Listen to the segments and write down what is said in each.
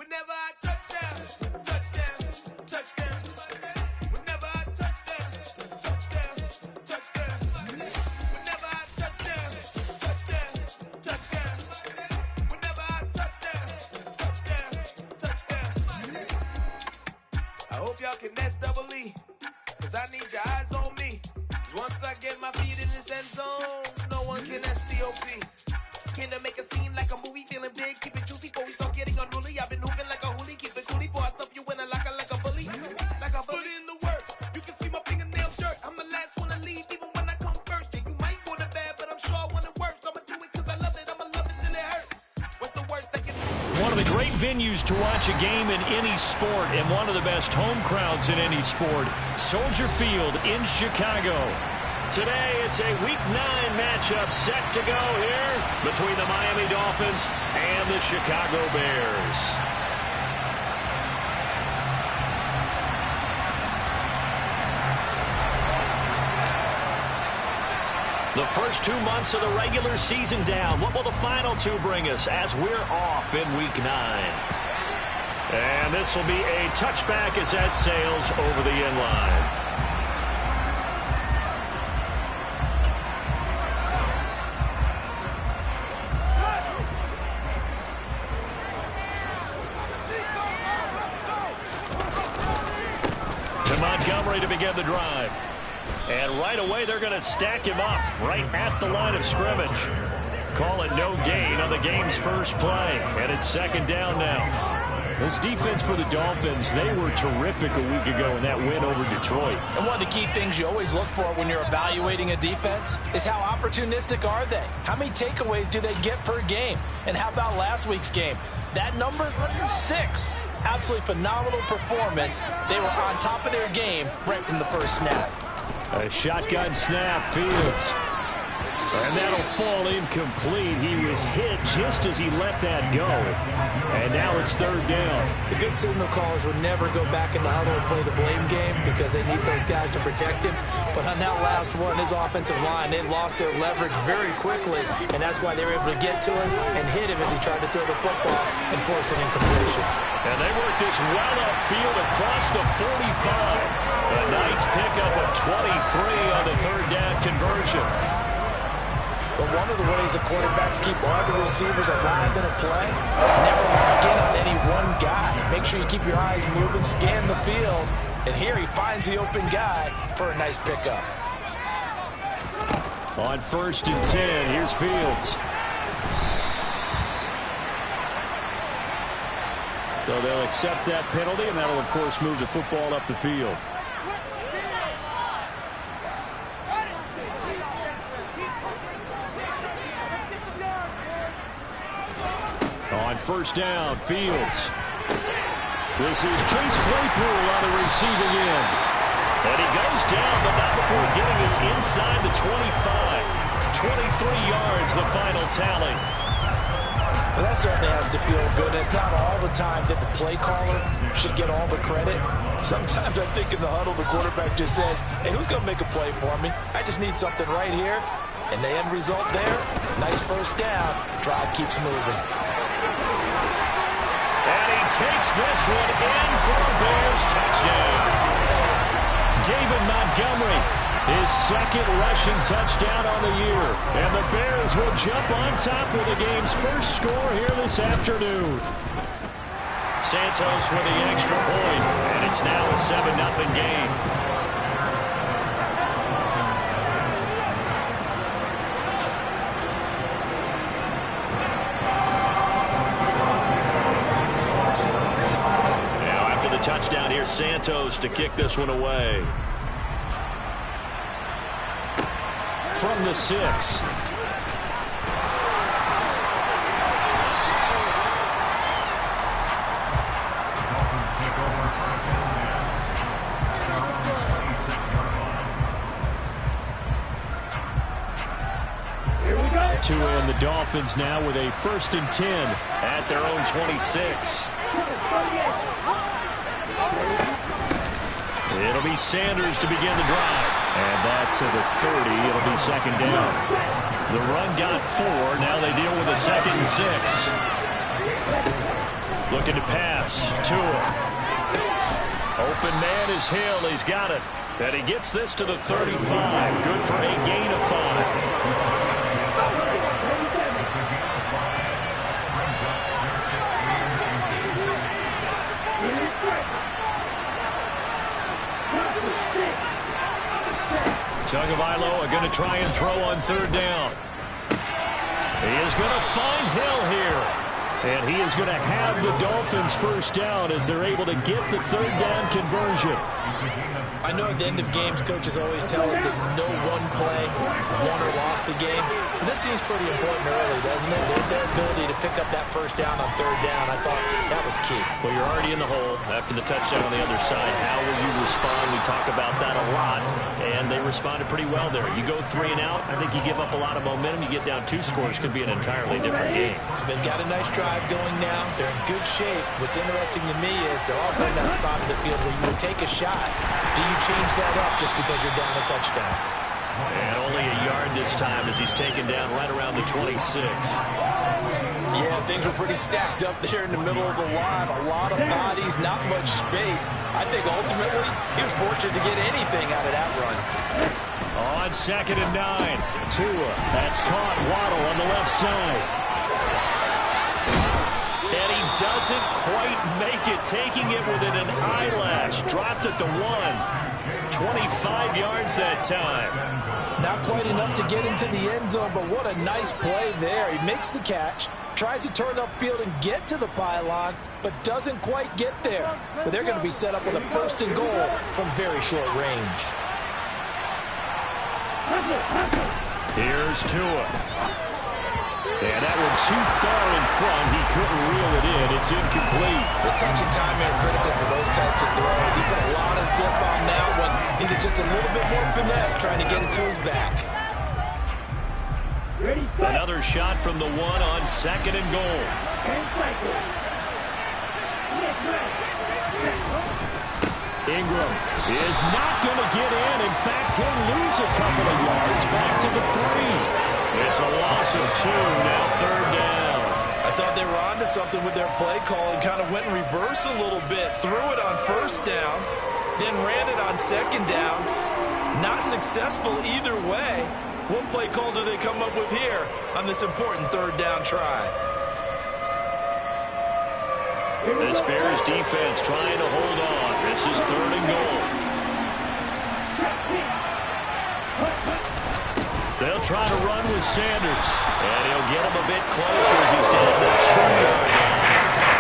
Whenever I touchdown, touchdown, touchdown. Whenever I touchdown, touchdown, touchdown. Whenever I touchdown, touchdown, touchdown. Whenever I touchdown, touchdown, touchdown. I hope y'all can nest double E, cause I need your eyes on me. Once I get my feet in this end zone, no one can STOP. Can I make a scene like a movie, feeling big, keep it juicy before we start getting unruly. I've been hooping like a hoolie, keep it coolie before I stuff you in a locker like a bully. Like a bully in the work, you can see my fingernails dirt. I'm the last one to leave, even when I come first. And you might want it bad, but I'm sure I want it worse. I'ma do it cause I love it, I'ma love it till it hurts. What's the worst that can do? One of the great venues to watch a game in any sport, and one of the best home crowds in any sport, Soldier Field in Chicago. Today, it's a Week 9 matchup set to go here between the Miami Dolphins and the Chicago Bears. The first 2 months of the regular season down. What will the final 2 bring us as we're off in Week 9? And this will be a touchback as that sails over the end line. Montgomery to begin the drive. And right away, they're going to stack him up right at the line of scrimmage. Call it no gain on the game's first play. And it's second down now. This defense for the Dolphins, they were terrific a week ago in that win over Detroit. And one of the key things you always look for when you're evaluating a defense is how opportunistic are they? How many takeaways do they get per game? And how about last week's game? That number, 6. Absolutely phenomenal performance. They were on top of their game right from the first snap. A shotgun snap, Fields. And that'll fall incomplete. He was hit just as he let that go. And now it's third down. The good signal callers would never go back in the huddle and play the blame game because they need those guys to protect him. But on that last one, his offensive line, they lost their leverage very quickly, and that's why they were able to get to him and hit him as he tried to throw the football and force an incompletion. And they worked this well upfield across the 45. A nice pickup of 23 on the third down conversion. But one of the ways the quarterbacks keep all the receivers alive in a play, never lock in on any one guy. Make sure you keep your eyes moving, scan the field. And here he finds the open guy for a nice pickup. On 1st and 10, here's Fields. So they'll accept that penalty, and that'll, of course, move the football up the field. On 1st down, Fields. This is Chase Claypool on the receiving end. And he goes down, but not before getting us inside the 25. 23 yards, the final tally. Well, that certainly has to feel good. It's not all the time that the play caller should get all the credit. Sometimes I think in the huddle, the quarterback just says, hey, who's going to make a play for me? I just need something right here. And the end result there, nice first down. Drive keeps moving. And he takes this one in for a Bears touchdown. David Montgomery, his second rushing touchdown on the year. And the Bears will jump on top with the game's first score here this afternoon. Santos with the extra point, and it's now a 7-0 game. Touchdown here, Santos to kick this one away. From the 6. To end the Dolphins now with a 1st and 10 at their own 26. It'll be Sanders to begin the drive. And that to the 30. It'll be second down. The run got 4. Now they deal with a 2nd and 6. Looking to pass. Tua. Open man is Hill. He's got it. And he gets this to the 35. Good for a gain of 5. Tagovailoa going to try and throw on third down. He is going to find Hill here. And he is going to have the Dolphins first down as they're able to get the third down conversion. I know at the end of games, coaches always tell us that no one play won or lost a game. But this seems pretty important early, doesn't it? Their ability to pick up that first down on third down, I thought that was key. Well, you're already in the hole after the touchdown on the other side. How will you respond? We talk about that a lot, and they responded pretty well there. You go 3 and out, I think you give up a lot of momentum. You get down 2 scores, could be an entirely different game. So they've got a nice drive going now. They're in good shape. What's interesting to me is they're also in that spot of the field where you would take a shot. Do you change that up just because you're down a touchdown? And only a yard this time as he's taken down right around the 26. Yeah, things were pretty stacked up there in the middle of the line. A lot of bodies, not much space. I think ultimately he was fortunate to get anything out of that run. On 2nd and 9. Tua. That's caught. Waddle on the left side. And he doesn't quite make it, taking it within an eyelash. Dropped at the 1. 25 yards that time. Not quite enough to get into the end zone, but what a nice play there. He makes the catch, tries to turn upfield and get to the pylon, but doesn't quite get there. But they're going to be set up with a 1st and goal from very short range. Here's Tua. And that one too far in front. He couldn't reel it in. It's incomplete. The touch and timing are critical for those types of throws. He put a lot of zip on that one. Needed just a little bit more finesse trying to get it to his back. Another shot from the 1 on 2nd and goal. Ingram is not going to get in. In fact, he'll lose a couple of yards back to the 3. It's a loss of 2, now 3rd down. I thought they were onto something with their play call and kind of went in reverse a little bit. Threw it on 1st down, then ran it on 2nd down. Not successful either way. What play call do they come up with here on this important 3rd down try? This Bears defense trying to hold on. This is 3rd and goal. They'll try to run with Sanders. And he'll get him a bit closer as he's down to 2 yards.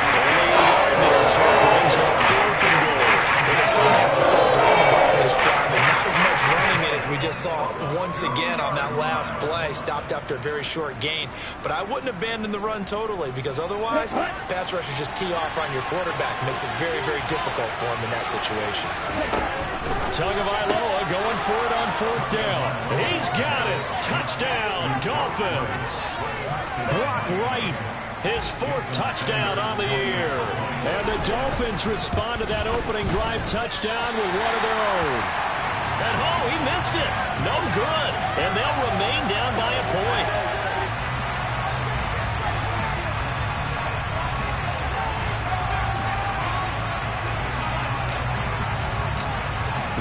Only a yard there, so it brings up 4th and goal. They've certainly had success throwing the ball in this drive, and not as much running it as we just saw once again on that last play. Stopped after a very short gain. But I wouldn't abandon the run totally, because otherwise, pass rushers just tee off on your quarterback. Makes it very, very difficult for him in that situation. Tagovailoa going for it on 4th down. He's got it. Touchdown, Dolphins. Brock Wright, his 4th touchdown on the year. And the Dolphins respond to that opening drive touchdown with one of their own. And oh, he missed it. No good. And they'll remain down by a point.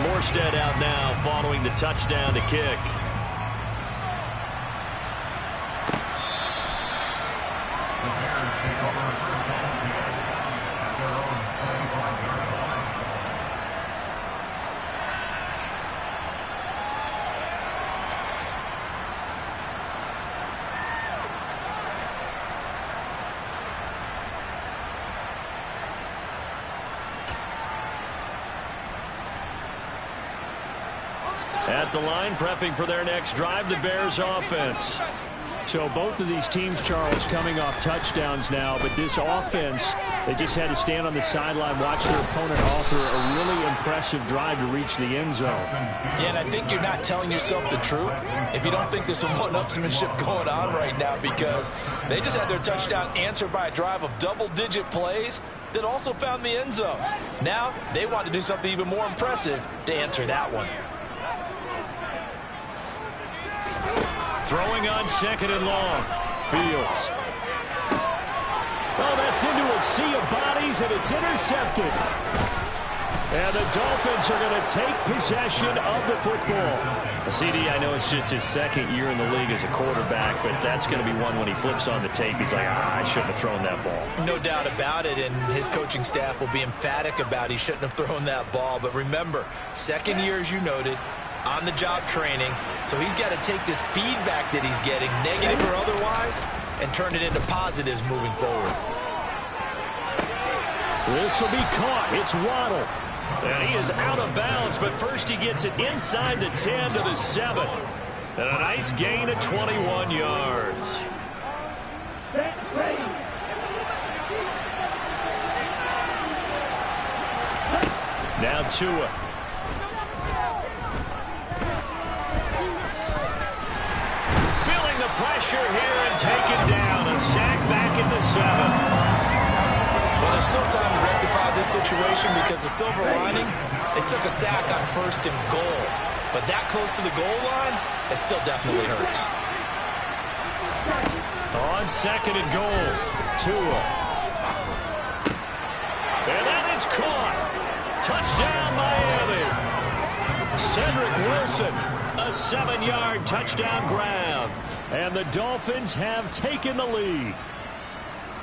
Morstead out now following the touchdown to kick. At the line, prepping for their next drive, the Bears offense. So both of these teams, Charles, coming off touchdowns now, but this offense, they just had to stand on the sideline, watch their opponent author a really impressive drive to reach the end zone. Yeah, and I think you're not telling yourself the truth if you don't think there's some one-upsmanship going on right now, because they just had their touchdown answered by a drive of double-digit plays that also found the end zone. Now, they want to do something even more impressive to answer that one. Throwing on 2nd and long. Fields. Well, that's Gets into a sea of bodies, and it's intercepted. And the Dolphins are going to take possession of the football. CD, I know it's just his second year in the league as a quarterback, but that's going to be one when he flips on the tape. He's like, I shouldn't have thrown that ball. No doubt about it, and his coaching staff will be emphatic about he shouldn't have thrown that ball. But remember, second year, as you noted, on-the-job training, so he's got to take this feedback that he's getting, negative or otherwise, and turn it into positives moving forward. This will be caught. It's Waddle. And he is out of bounds, but first he gets it inside the 10 to the 7. And a nice gain of 21 yards. Now Tua. Feeling the pressure here and taken down. A sack back in the 7. Well, there's still time to rectify this situation because the silver lining, they took a sack on 1st and goal. But that close to the goal line, it still definitely hurts. On 2nd and goal, Tua. And that is caught. Touchdown, Miami. Cedric Wilson, a 7-yard touchdown grab. And the Dolphins have taken the lead.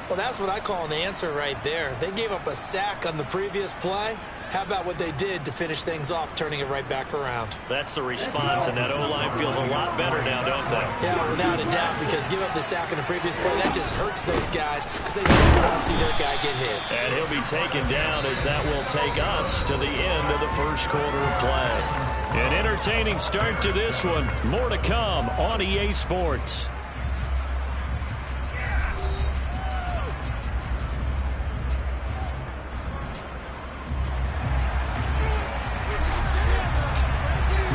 Well, that's what I call an answer right there. They gave up a sack on the previous play. How about what they did to finish things off, turning it right back around? That's the response, and that O-line feels a lot better now, don't they? Yeah, without a doubt, because give up the sack on the previous play, that just hurts those guys because they don't want to see their guy get hit. And he'll be taken down as that will take us to the end of the first quarter of play. An entertaining start to this one. More to come on EA Sports.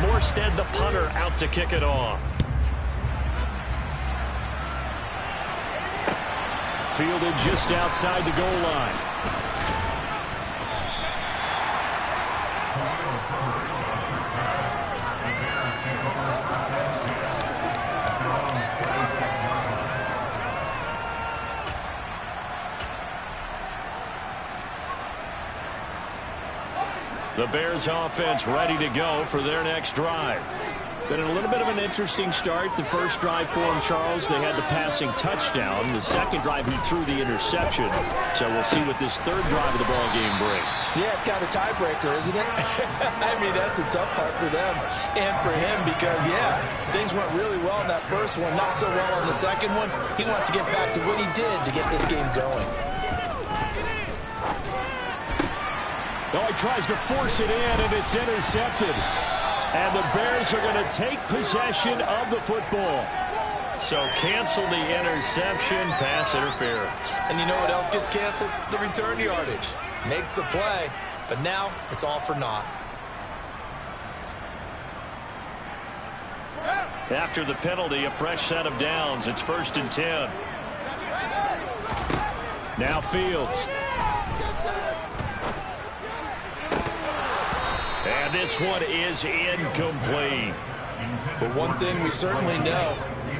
Morstead, the punter, out to kick it off. Fielded just outside the goal line. The Bears offense ready to go for their next drive. Been a little bit of an interesting start. The first drive for him, Charles, they had the passing touchdown. The second drive, he threw the interception. So we'll see what this third drive of the ball game brings. Yeah, it's kind of a tiebreaker, isn't it? I mean, that's the tough part for them and for him because, yeah, things went really well in that first one, not so well on the second one. He wants to get back to what he did to get this game going. Oh, he tries to force it in, and it's intercepted. And the Bears are going to take possession of the football. So cancel the interception, pass interference. And you know what else gets canceled? The return yardage. Makes the play, but now it's all for naught. After the penalty, a fresh set of downs. It's 1st and 10. Now Fields. And this one is incomplete. But one thing we certainly know,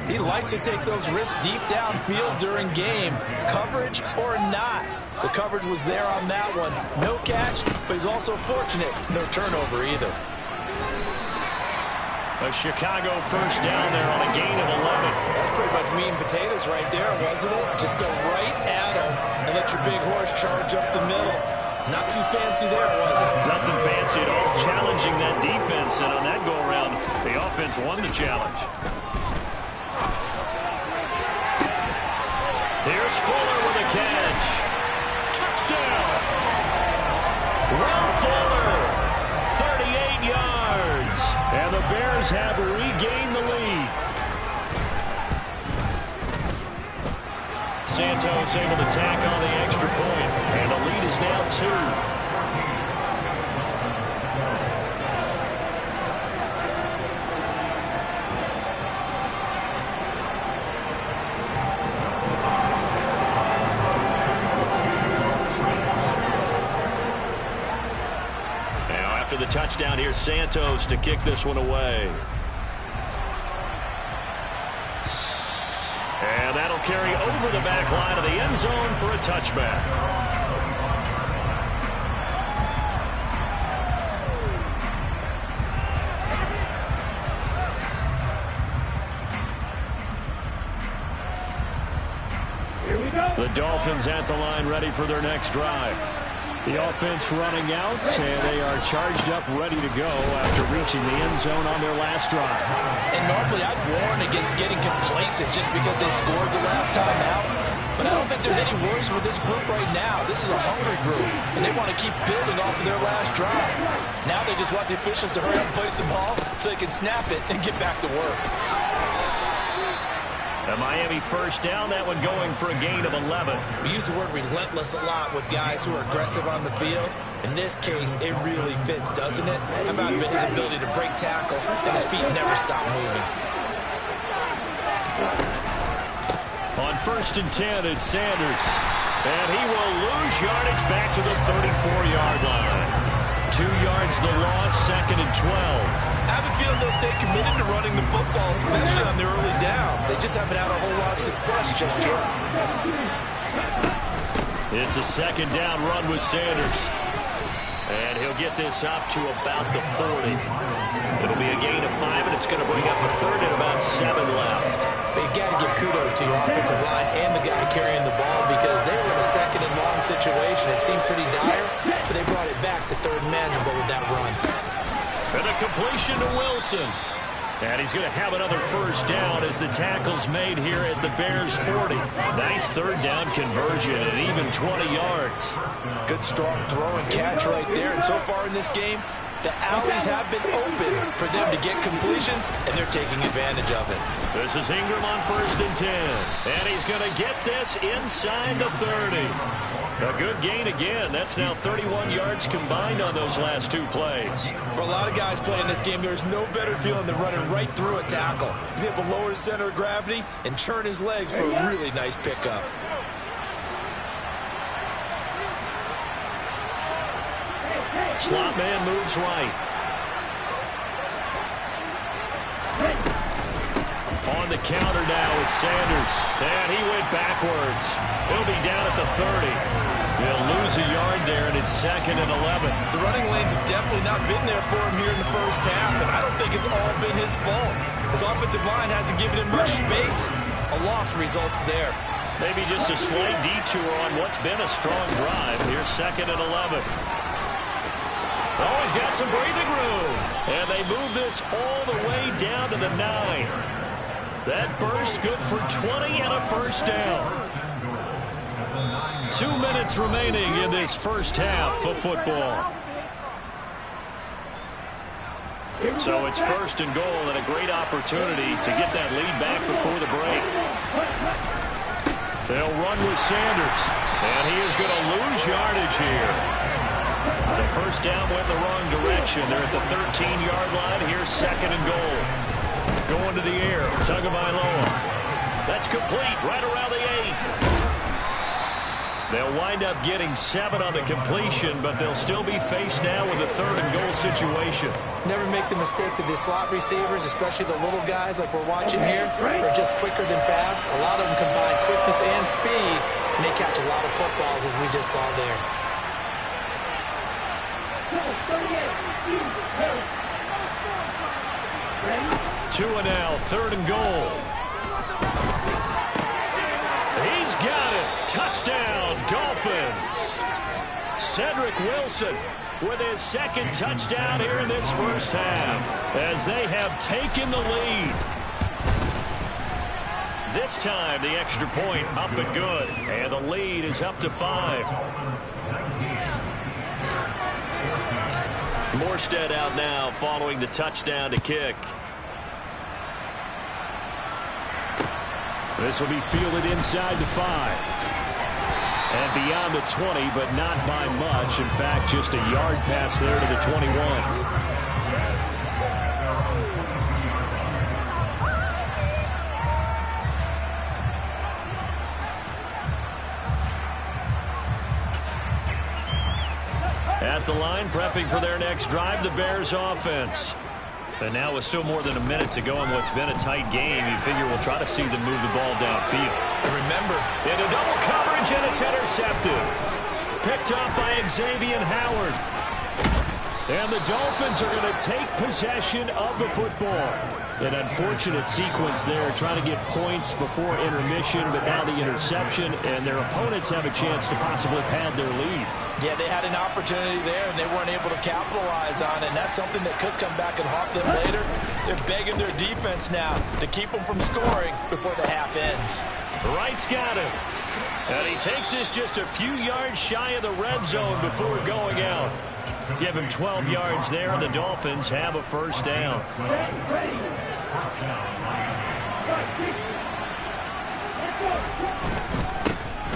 he likes to take those risks deep downfield during games, coverage or not. The coverage was there on that one. No catch, but he's also fortunate. No turnover either. A Chicago first down there on a gain of 11. That's pretty much meat and potatoes right there, wasn't it? Just go right at him and let your big horse charge up the middle. Not too fancy there, was it? Nothing fancy at all. Challenging that defense, and on that go-around, the offense won the challenge. Here's Fuller with a catch. Touchdown! Will Fuller, 38 yards. And the Bears have regained the lead. Santos able to tack on the extra point, and the lead is now 2. Now after the touchdown, here's Santos to kick this one away. And that'll carry over the back line of the end zone for a touchback. The Dolphins at the line ready for their next drive. The offense running out, and they are charged up, ready to go after reaching the end zone on their last drive. And normally I'd warn against getting complacent just because they scored the last time out. But I don't think there's any worries with this group right now. This is a hungry group, and they want to keep building off of their last drive. Now they just want the officials to hurry up and place the ball so they can snap it and get back to work. A Miami first down, that one going for a gain of 11. We use the word relentless a lot with guys who are aggressive on the field. In this case, it really fits, doesn't it? How about his ability to break tackles and his feet never stop moving? On 1st and 10, it's Sanders. And he will lose yardage back to the 34-yard line. 2 yards the loss, 2nd and 12. I have a feeling they'll stay committed to running the football, especially on their early downs. They just haven't had a whole lot of success just yet. It's a 2nd down run with Sanders. And he'll get this up to about the 40. It'll be a gain of 5, and it's going to bring up a 3rd and about 7 left. They've got to give kudos to your offensive line and the guy carrying the ball because they were in a 2nd and long situation. It seemed pretty dire, but they brought it back to 3rd and manageable with that run. And a completion to Wilson. And he's going to have another first down as the tackle's made here at the Bears' 40. Nice 3rd down conversion and even 20 yards. Good strong throw and catch right there. And so far in this game, the alleys have been open for them to get completions, and they're taking advantage of it. This is Ingram on 1st and 10. And he's going to get this inside the 30. A good gain again. That's now 31 yards combined on those last 2 plays. For a lot of guys playing this game, there's no better feeling than running right through a tackle. He's able to lower his center of gravity and churn his legs for a really nice pickup. Slot man moves right. On the counter now, it's Sanders. And he went backwards. He'll be down at the 30. They'll lose a yard there, and it's 2nd and 11. The running lanes have definitely not been there for him here in the first half, and I don't think it's all been his fault. His offensive line hasn't given him much space. A loss results there. Maybe just a slight detour on what's been a strong drive. Here's 2nd and 11. Oh, he's got some breathing room. And they move this all the way down to the 9. That burst good for 20 and a first down. 2 minutes remaining in this first half of football. So it's 1st and goal and a great opportunity to get that lead back before the break. They'll run with Sanders. And he is going to lose yardage here. The first down went in the wrong direction. They're at the 13-yard line. Here's 2nd and goal. Going to the air. Tagovailoa. That's complete right around the 8. They'll wind up getting 7 on the completion, but they'll still be faced now with a 3rd and goal situation. Never make the mistake that the slot receivers, especially the little guys like we're watching here, are just quicker than fast. A lot of them combine quickness and speed, and they catch a lot of footballs, as we just saw there. 2 and now, 3rd and goal. He's got it. Touchdown, Dolphins. Cedric Wilson with his 2nd touchdown here in this first half as they have taken the lead. This time, the extra point up and good, and the lead is up to 5. Morstead out now following the touchdown to kick. This will be fielded inside the 5. And beyond the 20, but not by much. In fact, just a yard pass there to the 21. At the line, prepping for their next drive, the Bears offense. And now with still more than a minute to go in what's been a tight game, you figure we'll try to see them move the ball downfield. And remember, into double coverage, and it's intercepted. Picked up by Xavier Howard. And the Dolphins are going to take possession of the football. An unfortunate sequence there, trying to get points before intermission, but now the interception, and their opponents have a chance to possibly pad their lead. Yeah, they had an opportunity there, and they weren't able to capitalize on it, and that's something that could come back and haunt them later. They're begging their defense now to keep them from scoring before the half ends. Wright's got him. And he takes this just a few yards shy of the red zone before going out. Give him 12 yards there, and the Dolphins have a first down.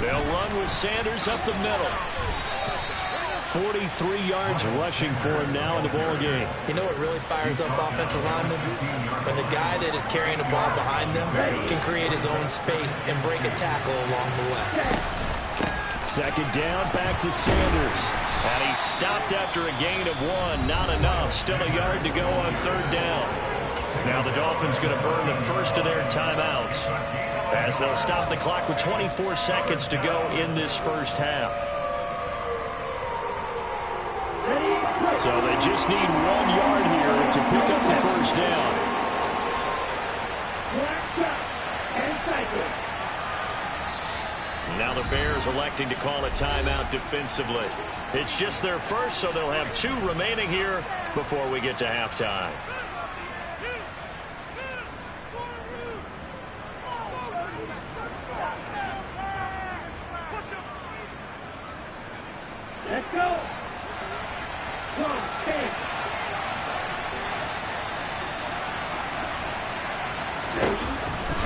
They'll run with Sanders up the middle. 43 yards rushing for him now in the ball game. You know what really fires up offensive linemen? When the guy that is carrying the ball behind them can create his own space and break a tackle along the way. Second down, back to Sanders. And he stopped after a gain of 1. Not enough. Still a yard to go on third down. Now the Dolphins going to burn the first of their timeouts as they'll stop the clock with 24 seconds to go in this first half. So they just need 1 yard here to pick up the first down. Now the Bears electing to call a timeout defensively. It's just their first, so they'll have 2 remaining here before we get to halftime. Let's go.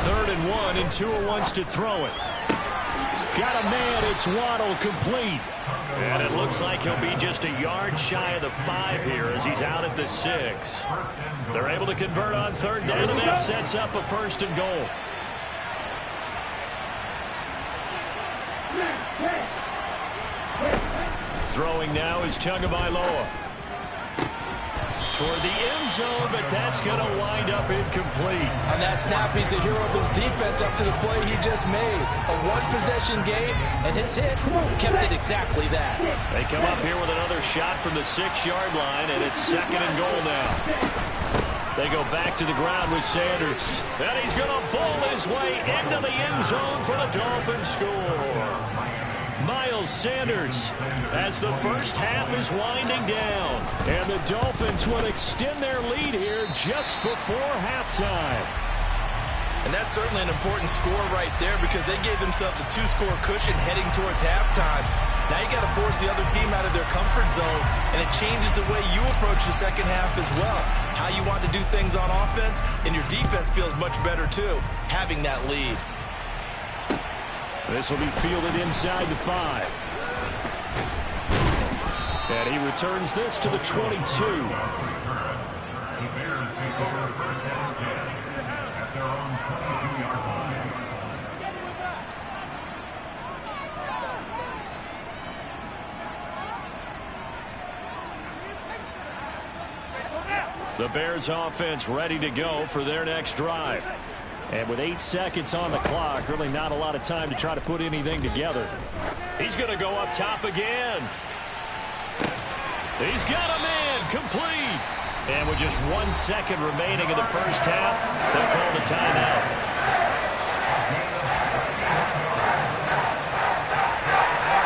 Third and 1, and Tua wants to throw it. Got a man, it's Waddle, complete. And it looks like he'll be just a yard shy of the 5 here as he's out at the 6. They're able to convert on third down, and that sets up a first and goal. Throwing now is Tagovailoa. Toward the end zone, but that's going to wind up incomplete. On that snap, he's the hero of his defense up to the play he just made. A one-possession game, and his hit kept it exactly that. They come up here with another shot from the 6-yard line, and it's second and goal now. They go back to the ground with Sanders. And he's going to bowl his way into the end zone for the Dolphins score. Miles Sanders as the first half is winding down. And the Dolphins will extend their lead here just before halftime. And that's certainly an important score right there because they gave themselves a 2-score cushion heading towards halftime. Now you got to force the other team out of their comfort zone, and it changes the way you approach the second half as well. How you want to do things on offense, and your defense feels much better too, having that lead. This will be fielded inside the 5. And he returns this to the 22. The Bears offense ready to go for their next drive. And with 8 seconds on the clock, really not a lot of time to try to put anything together. He's going to go up top again. He's got a man, complete. And with just 1 second remaining in the first half, they'll call the timeout.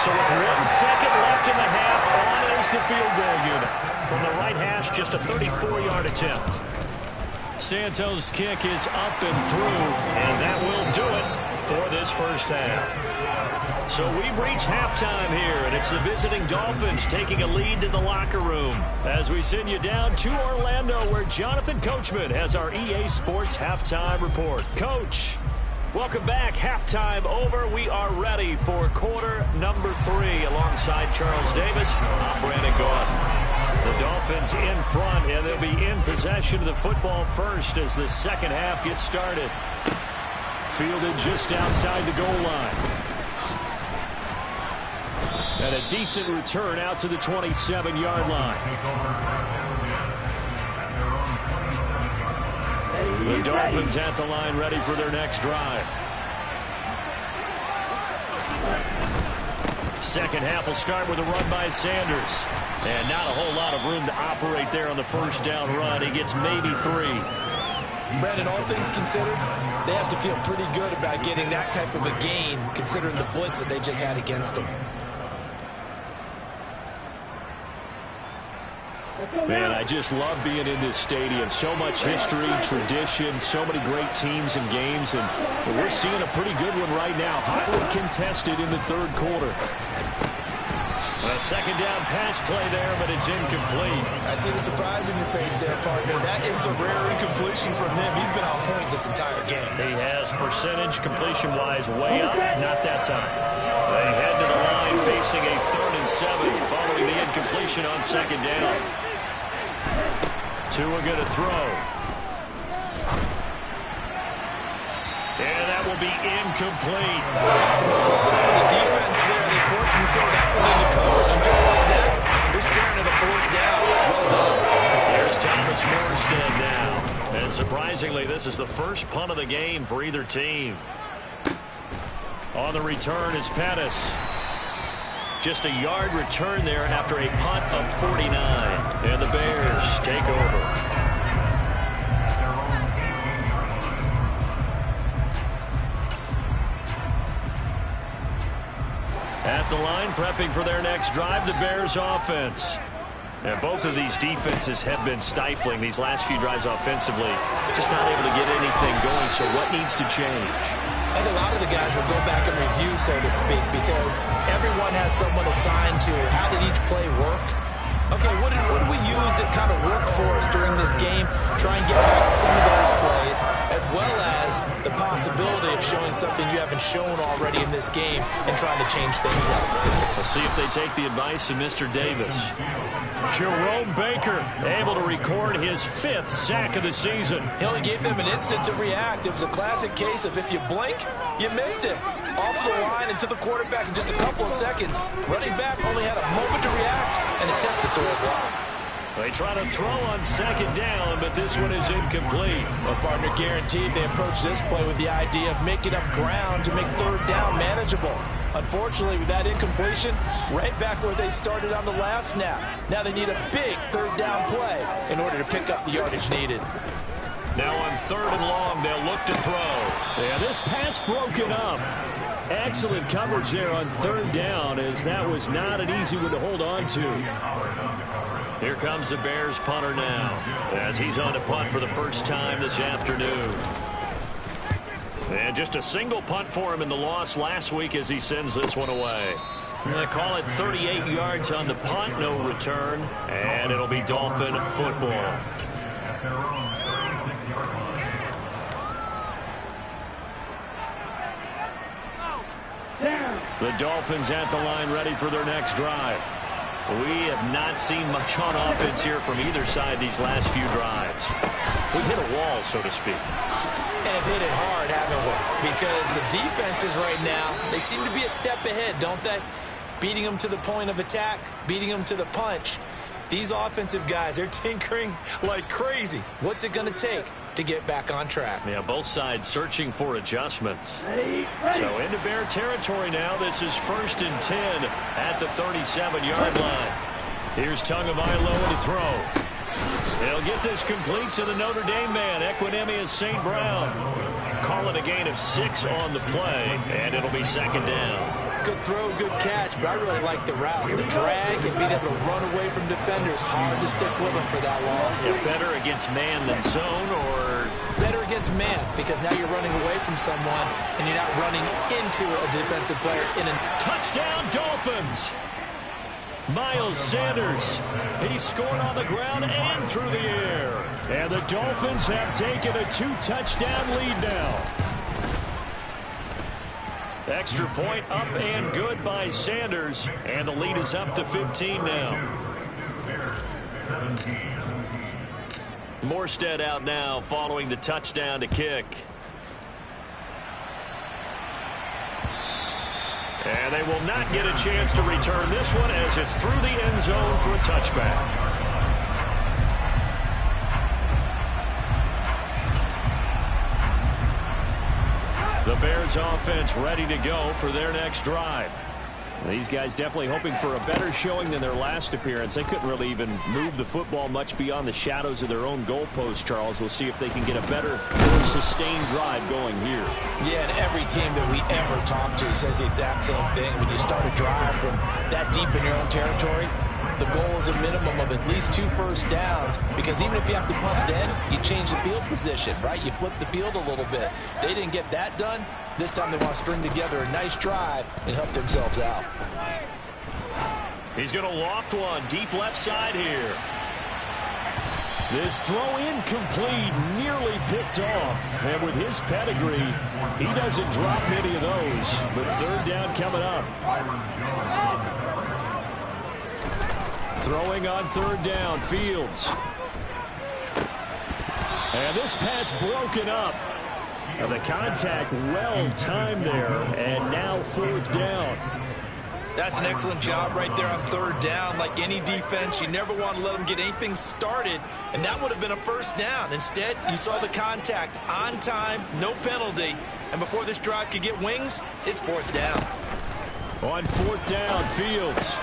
So with 1 second left in the half, on is the field goal unit. From the right hash, just a 34-yard attempt. Santos' kick is up and through, and that will do it for this first half. So we've reached halftime here, and it's the visiting Dolphins taking a lead to the locker room as we send you down to Orlando, where Jonathan Coachman has our EA Sports halftime report. Coach, welcome back. Halftime over. We are ready for quarter number 3 alongside Charles Davis. I'm Brandon Gaudin. The Dolphins in front, and they'll be in possession of the football first as the second half gets started. Fielded just outside the goal line. And a decent return out to the 27-yard line. The Dolphins at the line ready for their next drive. Second half will start with a run by Sanders. And not a whole lot of room to operate there on the first down run. He gets maybe 3. Brandon, all things considered, they have to feel pretty good about getting that type of a gain considering the blitz that they just had against them. Man, I just love being in this stadium. So much history, tradition, so many great teams and games, and we're seeing a pretty good one right now. Hotly contested in the third quarter. A second down pass play there, but it's incomplete. I see the surprise in your face there, partner. That is a rare incompletion from him. He's been on point this entire game. He has percentage completion-wise way up, not that time. They head to the line facing a 3rd and 7 following the incompletion on second down. Tua going to throw. And that will be incomplete. For the defense there, they forced him to throw that one into coverage, and just like that, they're staring at a 4th down. Well done. Here's Thomas Morstead now. And surprisingly, this is the first punt of the game for either team. On the return is Pettis. Just a yard return there after a punt of 49. And the Bears take over. At the line, prepping for their next drive, the Bears offense. And both of these defenses have been stifling these last few drives offensively. Just not able to get anything going, so what needs to change? I think a lot of the guys will go back and review, so to speak, because everyone has someone assigned to how did each play work. Okay, what did we use that kind of worked for us during this game? Try and get back some of those plays, as well as the possibility of showing something you haven't shown already in this game and trying to change things up. We'll see if they take the advice of Mr. Davis. Jerome Baker able to record his 5th sack of the season. He only gave them an instant to react. It was a classic case of if you blink, you missed it. Off the line and to the quarterback in just a couple of seconds. Running back only had a moment to react and attempt to throw a block. They try to throw on second down, but this one is incomplete. Well, partner, guaranteed they approach this play with the idea of making up ground to make 3rd down manageable. Unfortunately, with that incompletion, right back where they started on the last snap. Now they need a big 3rd down play in order to pick up the yardage needed. Now on 3rd and long, they'll look to throw. Yeah, this pass broken up. Excellent coverage there on 3rd down, as that was not an easy one to hold on to. Here comes the Bears punter now, as he's on to punt for the first time this afternoon. And just a single punt for him in the loss last week as he sends this one away. They call it 38 yards on the punt, no return, and it'll be Dolphin football. The Dolphins at the line ready for their next drive. We have not seen much on offense here from either side these last few drives. We've hit a wall, so to speak. And have hit it hard, haven't we? Because the defenses right now, they seem to be a step ahead, don't they? Beating them to the point of attack, beating them to the punch. These offensive guys, they're tinkering like crazy. What's it going to take to get back on track? Yeah, both sides searching for adjustments. So into Bear territory now. This is 1st and 10 at the 37-yard line. Here's Tagovailoa to throw. They'll get this complete to the Notre Dame man, Equinemius St. Brown. Calling a gain of 6 on the play, and it'll be 2nd down. Good throw, good catch, but I really like the route. The drag and being able to run away from defenders, hard to stick with them for that long. Yeah, better against man than zone, or? Better against man, because now you're running away from someone and you're not running into a defensive player in a touchdown Dolphins. Miles Sanders, he scored on the ground and through the air. And the Dolphins have taken a 2-touchdown lead now. Extra point up and good by Sanders, and the lead is up to 15 now. Morstead out now following the touchdown to kick. And they will not get a chance to return this one as it's through the end zone for a touchback. Bears offense ready to go for their next drive. These guys definitely hoping for a better showing than their last appearance. They couldn't really even move the football much beyond the shadows of their own goalpost, Charles. We'll see if they can get a better, more sustained drive going here. Yeah, and every team that we ever talk to says the exact same thing. When you start a drive from that deep in your own territory, the goal is a minimum of at least 2 first downs, because even if you have to punt then, you change the field position, right? You flip the field a little bit. They didn't get that done. This time they want to string together a nice drive and help themselves out. He's going to loft one deep left side here. This throw incomplete, nearly picked off. And with his pedigree, he doesn't drop many of those. But third down coming up. Throwing on third down, Fields. And this pass broken up. And the contact well timed there, and now fourth down. That's an excellent job right there on third down. Like any defense, you never want to let them get anything started, and that would have been a first down. Instead, you saw the contact on time, no penalty, and before this drive could get wings, it's fourth down. On fourth down, Fields.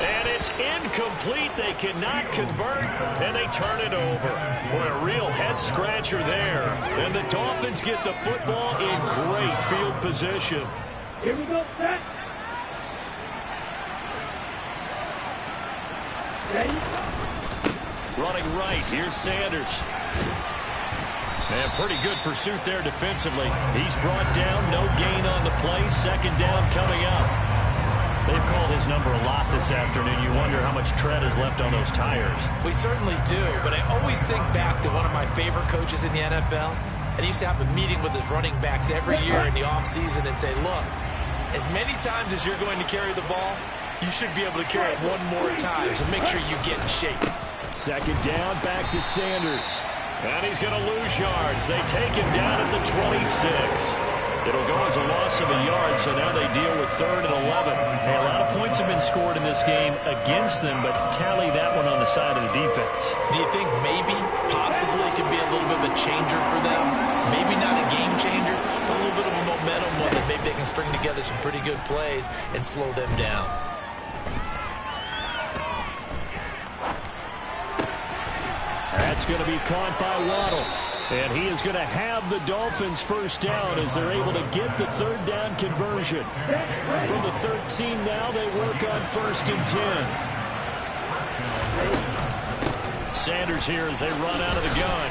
And it's incomplete. They cannot convert, and they turn it over. What a real head-scratcher there. And the Dolphins get the football in great field position. Here we go, set. Running right, here's Sanders. And pretty good pursuit there defensively. He's brought down, no gain on the play. Second down coming up. They've called his number a lot this afternoon. You wonder how much tread is left on those tires. We certainly do, but I always think back to one of my favorite coaches in the NFL. And he used to have a meeting with his running backs every year in the offseason and say, look, as many times as you're going to carry the ball, you should be able to carry it one more time, so make sure you get in shape. Second down, back to Sanders. And he's going to lose yards. They take him down at the 26. It'll go as a loss of a yard, so now they deal with third and 11. Hey, a lot of points have been scored in this game against them, but tally that one on the side of the defense. Do you think maybe, possibly, it could be a little bit of a changer for them? Maybe not a game changer, but a little bit of a momentum one that maybe they can string together some pretty good plays and slow them down. That's going to be caught by Waddle. And he is going to have the Dolphins first down as they're able to get the third down conversion. From the 13 now, they work on first and 10. Sanders here as they run out of the gun.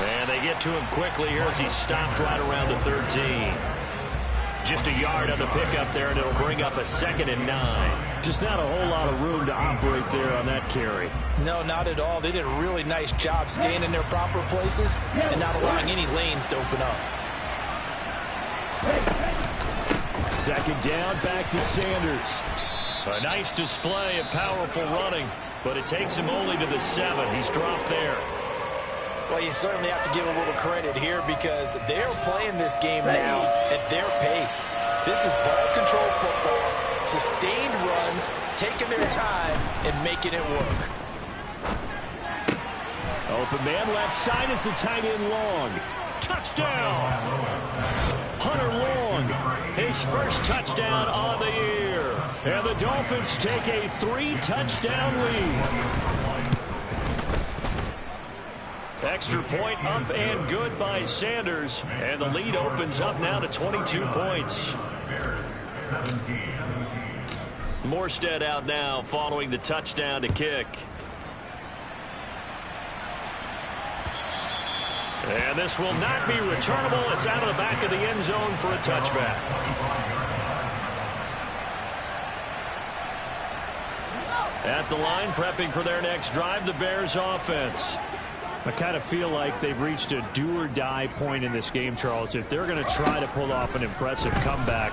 And they get to him quickly here as he stopped right around the 13. Just a yard on the pickup there, and it'll bring up a 2nd and 9. Just not a whole lot of room to operate there on that carry. No, not at all. They did a really nice job staying in their proper places and not allowing any lanes to open up. Second down, back to Sanders. A nice display of powerful running, but it takes him only to the 7. He's dropped there. Well, you certainly have to give a little credit here because they're playing this game now at their pace. This is ball control football, sustained runs, taking their time and making it work. Open man left side. It's a tight end Long. Touchdown! Hunter Long, his first touchdown on the year. And the Dolphins take a 3-touchdown lead. Extra point up and good by Sanders. And the lead opens up now to 22 points. Morstead out now following the touchdown to kick. And this will not be returnable. It's out of the back of the end zone for a touchback. At the line, prepping for their next drive, the Bears offense. I kind of feel like they've reached a do-or-die point in this game, Charles. If they're going to try to pull off an impressive comeback,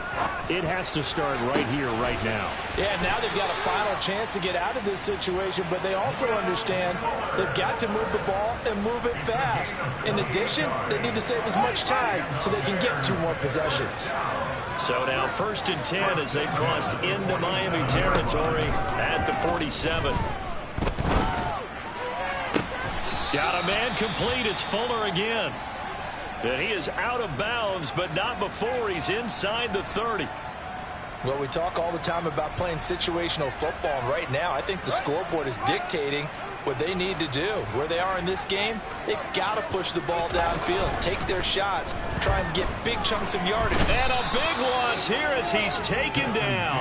it has to start right here, right now. Yeah, now they've got a final chance to get out of this situation, but they also understand they've got to move the ball and move it fast. In addition, they need to save as much time so they can get 2 more possessions. So now first and 10 as they've crossed into Miami territory at the 47. Got a man complete. It's Fuller again. And he is out of bounds, but not before he's inside the 30. Well, we talk all the time about playing situational football, and right now I think the scoreboard is dictating what they need to do. Where they are in this game, they've got to push the ball downfield, take their shots, try and get big chunks of yardage. And a big loss here as he's taken down.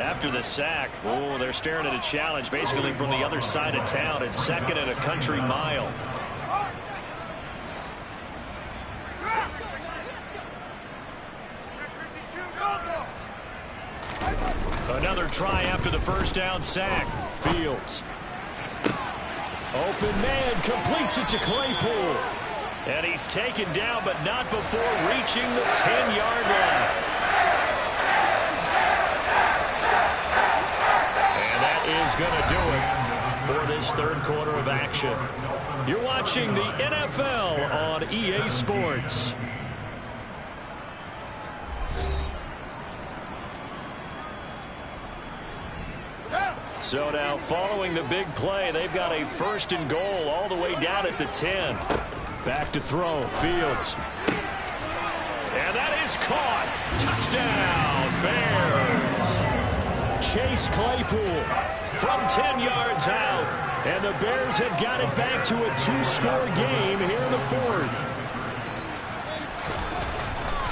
After the sack, oh, they're staring at a challenge basically from the other side of town. It's second and a country mile. Another try after the first down sack. Fields. Open man, completes it to Claypool. And he's taken down, but not before reaching the 10-yard line. And that is going to do it for this third quarter of action. You're watching the NFL on EA Sports. So now, following the big play, they've got a first and goal all the way down at the 10. Back to throw, Fields. And that is caught. Touchdown, Bears. Chase Claypool from 10 yards out. And the Bears have got it back to a two-score game here in the fourth.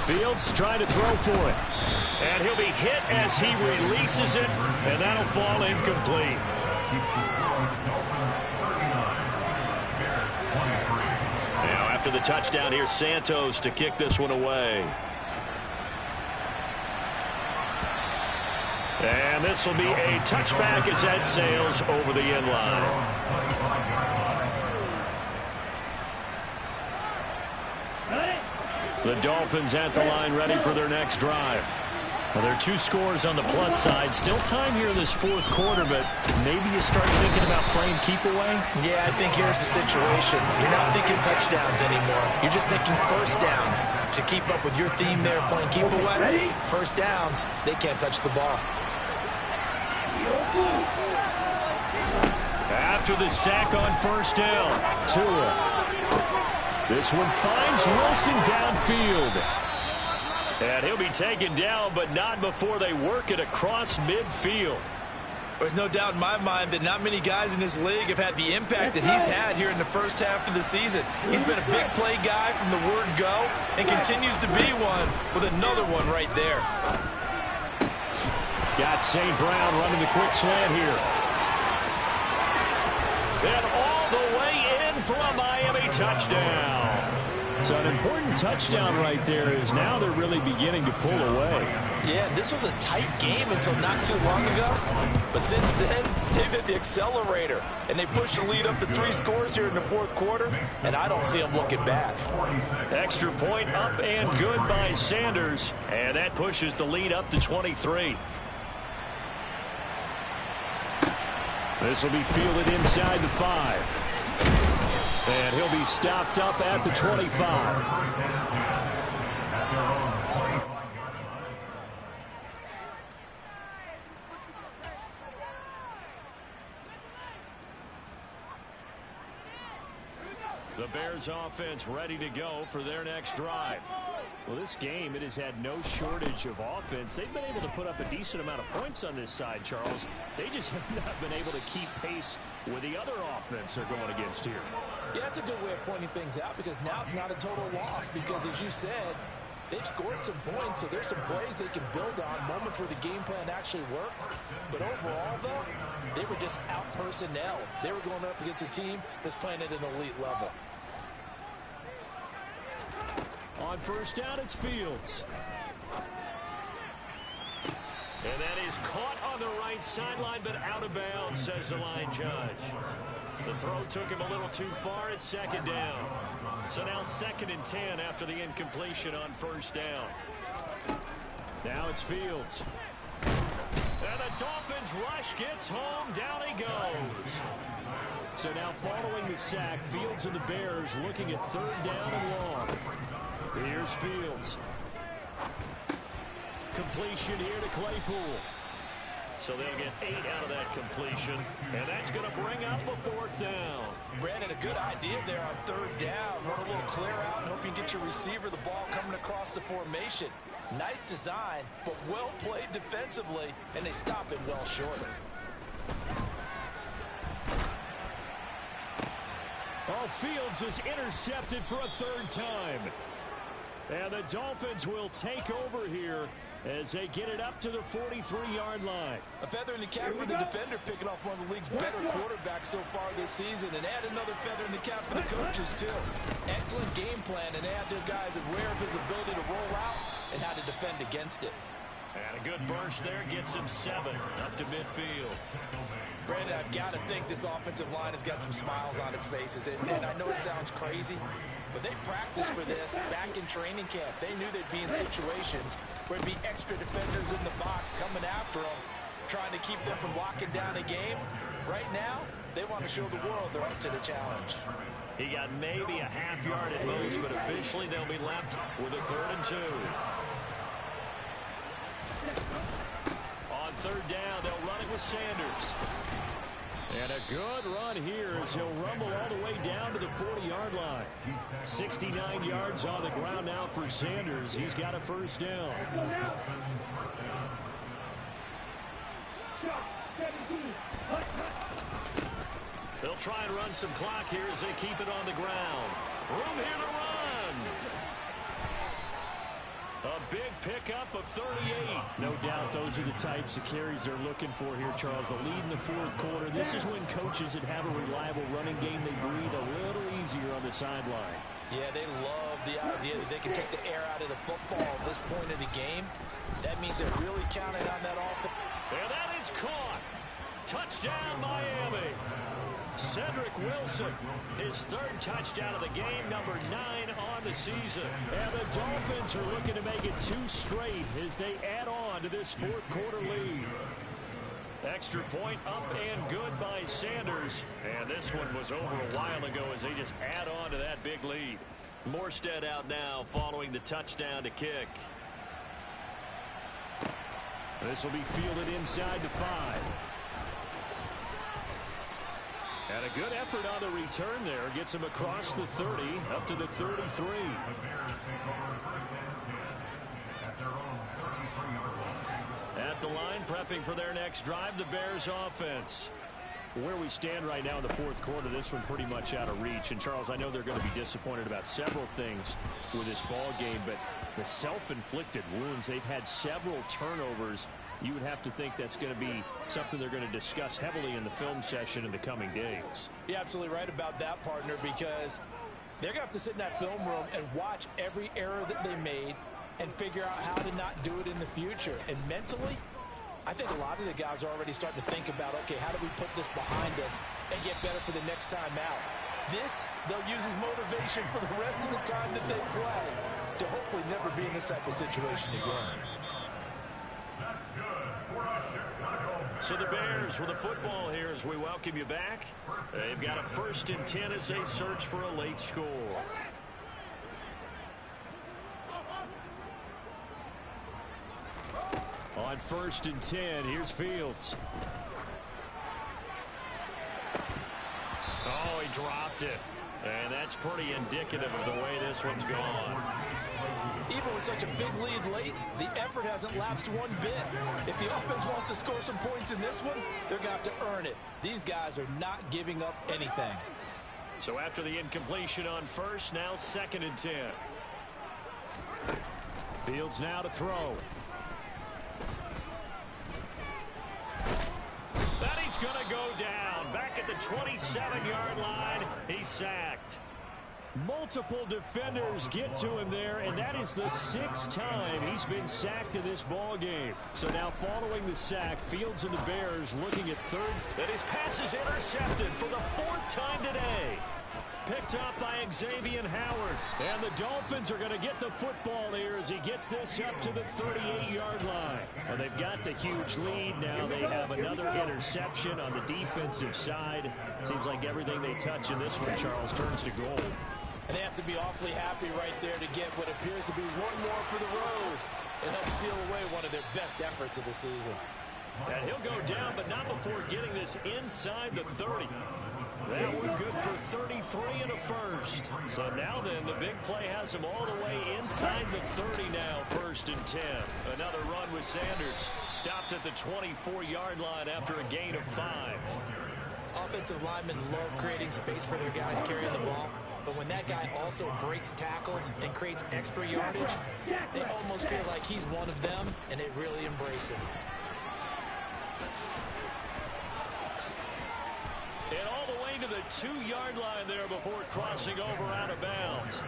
Fields trying to throw for it. And he'll be hit as he releases it, and that'll fall incomplete. Now, after the touchdown, here's Santos to kick this one away. And this will be a touchback as that sails over the end line. The Dolphins at the line ready for their next drive. Well, there are two scores on the plus side. Still time here in this fourth quarter, but maybe you start thinking about playing keep away? Yeah, I think here's the situation. You're not thinking touchdowns anymore. You're just thinking first downs. To keep up with your theme there, playing keep away, first downs, they can't touch the ball. After the sack on first down, Tua. This one finds Wilson downfield. And he'll be taken down, but not before they work it across midfield. There's no doubt in my mind that not many guys in this league have had the impact that he's had here in the first half of the season. He's been a big play guy from the word go and continues to be one with another one right there. Got St. Brown running the quick slant here. And all the way in for a Miami touchdown. So an important touchdown right there is now they're really beginning to pull away. Yeah, this was a tight game until not too long ago. But since then, they've hit the accelerator. And they pushed the lead up to 3 scores here in the fourth quarter. And I don't see them looking back. Extra point up and good by Sanders. And that pushes the lead up to 23. This will be fielded inside the 5. And he'll be stopped up at the 25. The Bears offense ready to go for their next drive. Well, this game, it has had no shortage of offense. They've been able to put up a decent amount of points on this side, Charles. They just have not been able to keep pace with the other offense they're going against here. Yeah, that's a good way of pointing things out because now it's not a total loss because, as you said, they've scored some points, so there's some plays they can build on, moments where the game plan actually worked. But overall, though, they were just out-personnel. They were going up against a team that's playing at an elite level. On first down, it's Fields. And that is caught on the right sideline, but out of bounds, says the line judge. The throw took him a little too far. It's second down. So now 2nd and 10 after the incompletion on first down. Now it's Fields. And the Dolphins rush gets home. Down he goes. So now following the sack, Fields and the Bears looking at 3rd down and long. Here's Fields. Completion here to Claypool. So they'll get 8 out of that completion, and that's going to bring up a 4th down. Brandon, a good idea there on 3rd down. Run a little clear out and hope you can get your receiver the ball coming across the formation. Nice design, but well played defensively, and they stop it well short. Fields is intercepted for a 3rd time. And the Dolphins will take over here as they get it up to the 43-yard line. A feather in the cap for the defender, picking off one of the league's better quarterbacks so far this season, and add another feather in the cap for the coaches, too. Excellent game plan, and they have their guys aware of his ability to roll out and how to defend against it. And a good burst there gets him 7 up to midfield. Brandon, I've got to think this offensive line has got some smiles on its faces. And I know it sounds crazy, but they practiced for this back in training camp. They knew they'd be in situations where there'd be extra defenders in the box coming after them, trying to keep them from locking down a game. Right now, they want to show the world they're up to the challenge. He got maybe a half yard at most, but officially they'll be left with a 3rd and 2. On 3rd down, they'll run it with Sanders. And a good run here as he'll rumble all the way down to the 40-yard line. 69 yards on the ground now for Sanders. He's got a 1st down. They'll try and run some clock here as they keep it on the ground. Room here to run. A big pickup of 38. No doubt those are the types of carries they're looking for here, Charles. The lead in the 4th quarter. This is when coaches that have a reliable running game, they breathe a little easier on the sideline. Yeah, they love the idea that they can take the air out of the football at this point of the game. That means they're really counting on that offense. And that is caught. Touchdown, Miami. Cedric Wilson, his 3rd touchdown of the game, number 9 on the season. And the Dolphins are looking to make it 2 straight as they add on to this 4th quarter lead. Extra point up and good by Sanders. And this one was over a while ago as they just add on to that big lead. Morstead out now following the touchdown to kick. This will be fielded inside the 5. And a good effort on the return there. Gets him across the 30, up to the 33. At the line, prepping for their next drive, the Bears offense. Where we stand right now in the 4th quarter, this one pretty much out of reach. And, Charles, I know they're going to be disappointed about several things with this ball game, but the self-inflicted wounds, they've had several turnovers. You would have to think that's going to be something they're going to discuss heavily in the film session in the coming days. You're absolutely right about that, partner, because they're going to have to sit in that film room and watch every error that they made and figure out how to not do it in the future. And mentally, I think a lot of the guys are already starting to think about, okay, how do we put this behind us and get better for the next time out? This, they'll use as motivation for the rest of the time that they play to hopefully never be in this type of situation again. So the Bears with the football here as we welcome you back. They've got a 1st and 10 as they search for a late score. On 1st and 10, here's Fields. Oh, he dropped it. And that's pretty indicative of the way this one's gone. Even with such a big lead late, the effort hasn't lapsed one bit. If the offense wants to score some points in this one, they're going to have to earn it. These guys are not giving up anything. So after the incompletion on 1st, now 2nd and 10. Fields now to throw. That he's going to go down. Back at the 27-yard line, he's sacked. Multiple defenders get to him there, and that is the 6th time he's been sacked in this ball game. So now following the sack, Fields and the Bears looking at 3rd. And his pass is intercepted for the 4th time today. Picked up by Xavier Howard. And the Dolphins are going to get the football here as he gets this up to the 38-yard line. And they've got the huge lead now. They have another interception on the defensive side. Seems like everything they touch in this one, Charles, turns to gold. And they have to be awfully happy right there to get what appears to be one more for the road. It helps seal away one of their best efforts of the season. And he'll go down, but not before getting this inside the 30. That one good for 33 and a first. So now then, the big play has him all the way inside the 30 now, 1st and 10. Another run with Sanders. Stopped at the 24-yard line after a gain of 5. Offensive linemen love creating space for their guys carrying the ball. But when that guy also breaks tackles and creates extra yardage, they almost feel like he's one of them, and they really embrace him. And all the way to the 2-yard line there before crossing over out of bounds.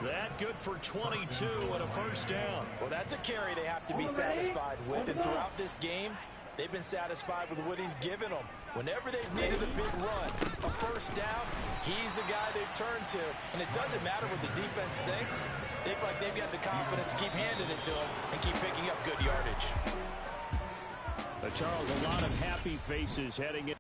That good for 22 and a first down. Well, that's a carry they have to be satisfied with. And throughout this game, they've been satisfied with what he's given them. Whenever they've needed a big run, a first down, he's the guy they've turned to. And it doesn't matter what the defense thinks. They feel like they've got the confidence to keep handing it to him and keep picking up good yardage. Charles, a lot of happy faces heading in.